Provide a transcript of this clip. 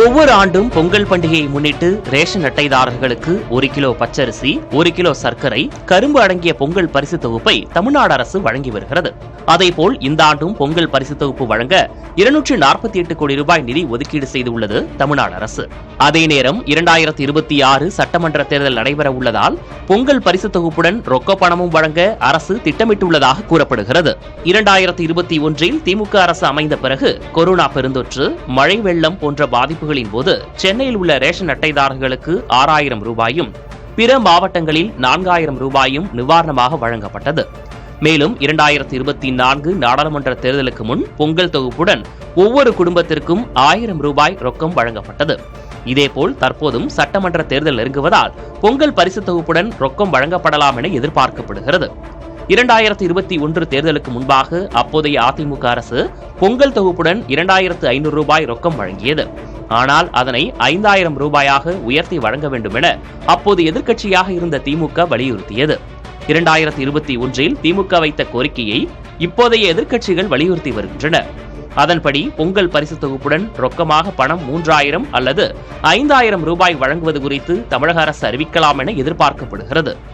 ஒவ்வொரு ஆண்டும் பொங்கல் பண்டிகையை முன்னிட்டு ரேஷன் அட்டைதாரர்களுக்கு 1 கிலோ பச்சரிசி, 1 கிலோ சர்க்கரை, கரும்பு அடங்கிய பொங்கல் பரிசு தொகுப்பை தமிழ்நாடு அரசு வழங்கி வருகிறது. அதேபோல் இந்த ஆண்டும் பொங்கல் பரிசு தொகுப்பு வழங்க 248 கோடி ரூபாய் நிதி ஒதுக்கீடு செய்துள்ளது தமிழ்நாடு அரசு. அதே நேரம் 2026 சட்டமன்ற தேர்தல் நடைபெற உள்ளதால் பொங்கல் பரிசு தொகுப்புடன் ரொக்க பணமும் வழங்க அரசு திட்டமிட்டுள்ளதாக கூறப்படுகிறது. 2021 திமுக அரசு அமைந்த பிறகு கொரோனா பெருந்தொற்று, மழை வெள்ளம் போன்ற பாதிப்புகளின் போது சென்னையில் உள்ள ரேஷன் அட்டைதாரர்களுக்கு 6000 ரூபாயும், பிற மாவட்டங்களில் 4000 ரூபாயும் நிவாரணமாக வழங்கப்பட்டது. மேலும் 2024 நாடாளுமன்ற தேர்தலுக்கு முன் பொங்கல் தொகுப்புடன் ஒவ்வொரு குடும்பத்திற்கும் 1000 ரூபாய் ரொக்கம் வழங்கப்பட்டது. இதேபோல் தற்போதும் சட்டமன்ற தேர்தல் நெருங்குவதால் பொங்கல் பரிசு தொகுப்புடன் ரொக்கம் வழங்கப்படலாம் என எதிர்பார்க்கப்படுகிறது. 2021 தேர்தலுக்கு முன்பாக அப்போதைய அதிமுக அரசு பொங்கல் தொகுப்புடன் 2500 ரூபாய் ரொக்கம் வழங்கியது. ஆனால் அதனை 5000 ரூபாயாக உயர்த்தி வழங்க வேண்டும் என அப்போது எதிர்க்கட்சியாக இருந்த திமுக வலியுறுத்தியது. 2021 திமுக வைத்த கோரிக்கையை இப்போதைய எதிர்க்கட்சிகள் வலியுறுத்தி வருகின்றன. அதன்படி பொங்கல் பரிசு தொகுப்புடன் ரொக்கமாக பணம் 3000 அல்லது 5000 ரூபாய் வழங்குவது குறித்து தமிழக அரசு அறிவிக்கலாம் என எதிர்பார்க்கப்படுகிறது.